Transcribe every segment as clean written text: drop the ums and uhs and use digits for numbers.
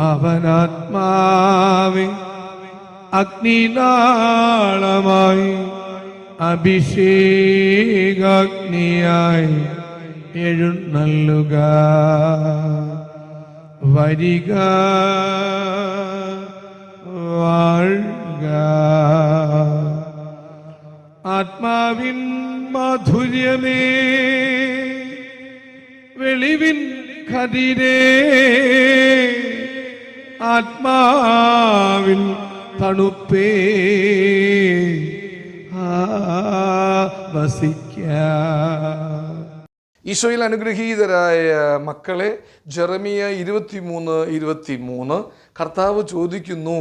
അവനാത്മാവെ അഗ്നിനാളമായി അഭിഷേകാഗ്നിയായി എഴുന്നള്ളുക. വരിക, വാഴുക. ആത്മാവിൻ മാധുര്യമേ, വെളിവിൻ കതിരേ, ആത്മാവിൻ തണുപ്പേ, ഈശോയിൽ അനുഗ്രഹീതരായ മക്കളെ, ജെറമിയ 23:23 കർത്താവ് ചോദിക്കുന്നു,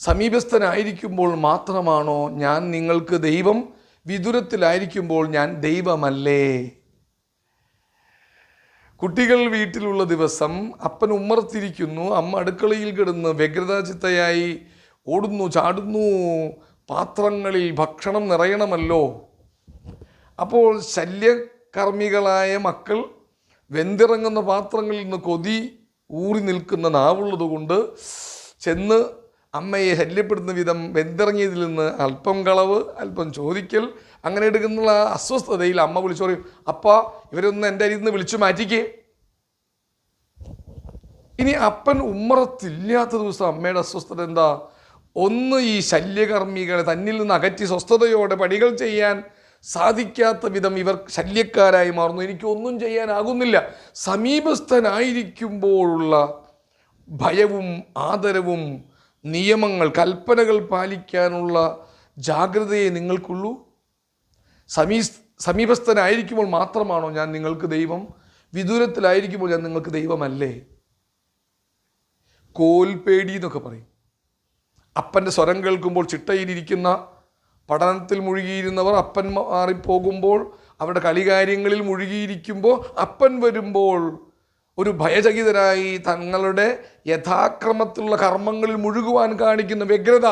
സമീപസ്ഥനായിരിക്കുമ്പോൾ മാത്രമാണോ ഞാൻ നിങ്ങൾക്ക് ദൈവം? വിദൂരത്തിലായിരിക്കുമ്പോൾ ഞാൻ ദൈവമല്ലേ? കുട്ടികൾ വീട്ടിലുള്ള ദിവസം അപ്പൻ ഉമ്മറത്തിരിക്കുന്നു, അമ്മ അടുക്കളയിൽ കിടന്ന് വ്യഗ്രതാചിത്തയായി ഓടുന്നു, ചാടുന്നു. പാത്രങ്ങളിൽ ഭക്ഷണം നിറയണമല്ലോ. അപ്പോൾ ശല്യകർമ്മികളായ മക്കൾ വെന്തിറങ്ങുന്ന പാത്രങ്ങളിൽ നിന്ന് കൊതി ഊറി നിൽക്കുന്ന നാവുള്ളത് കൊണ്ട് ചെന്ന് അമ്മയെ ശല്യപ്പെടുന്ന വിധം വെന്തിറങ്ങിയതിൽ നിന്ന് അല്പം കളവ്, അല്പം ചോദിക്കൽ, അങ്ങനെ എടുക്കുന്ന അസ്വസ്ഥതയിൽ അമ്മ വിളിച്ചു പറയും, അപ്പാ ഇവരൊന്ന് എൻ്റെ അരിയിൽ നിന്ന് വിളിച്ചു മാറ്റിക്കേ. ഇനി അപ്പൻ ഉമ്മറത്തില്ലാത്ത ദിവസം അമ്മയുടെ അസ്വസ്ഥത എന്താ? ഒന്ന്, ഈ ശല്യകർമ്മികളെ തന്നിൽ നിന്ന് അകറ്റി സ്വസ്ഥതയോടെ പടികൾ ചെയ്യാൻ സാധിക്കാത്ത വിധം ഇവർ ശല്യക്കാരായി മാറുന്നു. എനിക്കൊന്നും ചെയ്യാനാകുന്നില്ല. സമീപസ്ഥനായിരിക്കുമ്പോഴുള്ള ഭയവും ആദരവും നിയമങ്ങൾ, കൽപ്പനകൾ പാലിക്കാനുള്ള ജാഗ്രതയെ നിങ്ങൾക്കുള്ളൂ. സമീപസ്ഥനായിരിക്കുമ്പോൾ മാത്രമാണോ ഞാൻ നിങ്ങൾക്ക് ദൈവം? വിദൂരത്തിലായിരിക്കുമ്പോൾ ഞാൻ നിങ്ങൾക്ക് ദൈവമല്ലേ? കോൽപേടി എന്നൊക്കെ പറയും. അപ്പൻ്റെ സ്വരം കേൾക്കുമ്പോൾ ചിട്ടയിലിരിക്കുന്ന, പഠനത്തിൽ മുഴുകിയിരുന്നവർ അപ്പൻ മാറിപ്പോകുമ്പോൾ, അവരുടെ കളികാര്യങ്ങളിൽ മുഴുകിയിരിക്കുമ്പോൾ അപ്പൻ വരുമ്പോൾ ഒരു ഭയചകിതരായി തങ്ങളുടെ യഥാക്രമത്തിലുള്ള കർമ്മങ്ങളിൽ മുഴുകുവാൻ കാണിക്കുന്ന വ്യഗ്രത,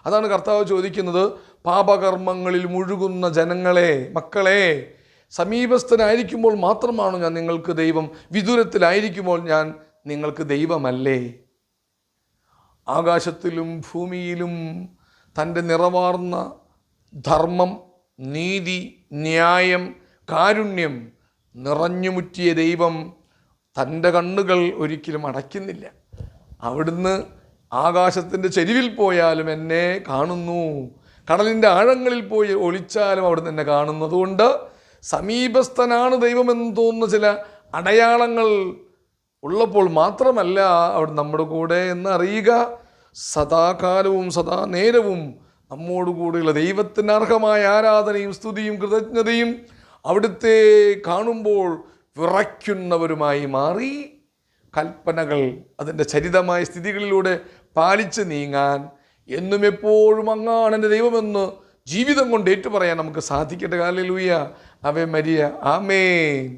അതാണ് കർത്താവ് ചോദിക്കുന്നത്. പാപകർമ്മങ്ങളിൽ മുഴുകുന്ന ജനങ്ങളെ, മക്കളെ, സമീപസ്ഥനായിരിക്കുമ്പോൾ മാത്രമാണോ ഞാൻ നിങ്ങൾക്ക് ദൈവം? വിദൂരത്തിലായിരിക്കുമ്പോൾ ഞാൻ നിങ്ങൾക്ക് ദൈവമല്ലേ? ആകാശത്തിലും ഭൂമിയിലും തൻ്റെ നിറവാർന്ന ധർമ്മം, നീതി, ന്യായം, കാരുണ്യം നിറഞ്ഞുമുറ്റിയ ദൈവം തൻ്റെ കണ്ണുകൾ ഒരിക്കലും അടയ്ക്കുന്നില്ല. അവിടുന്ന് ആകാശത്തിൻ്റെ ചെരിവിൽ പോയാലും എന്നെ കാണുന്നു, കടലിൻ്റെ ആഴങ്ങളിൽ പോയി ഒളിച്ചാലും അവിടുന്ന് എന്നെ കാണുന്നു. അതുകൊണ്ട് സമീപസ്ഥനാണ് ദൈവമെന്ന് തോന്നുന്ന ചില അടയാളങ്ങൾ ഉള്ളപ്പോൾ മാത്രമല്ല അവിടെ നമ്മുടെ കൂടെ എന്ന് അറിയുക. സദാകാലവും സദാ നേരവും നമ്മോടുകൂടെയുള്ള ദൈവത്തിന് അർഹമായ ആരാധനയും സ്തുതിയും കൃതജ്ഞതയും അവിടുത്തെ കാണുമ്പോൾ വിറയ്ക്കുന്നവരുമായി മാറി കൽപ്പനകൾ അതിൻ്റെ ചരിതമായ സ്ഥിതികളിലൂടെ പാലിച്ച് നീങ്ങാൻ എന്നും എപ്പോഴും അങ്ങാണ് എൻ്റെ ദൈവമെന്ന് ജീവിതം കൊണ്ട് ഏറ്റുപറയാൻ നമുക്ക് സാധിക്കട്ടെ. ഹല്ലേലൂയ, ആവേ മരിയ, ആമേൻ.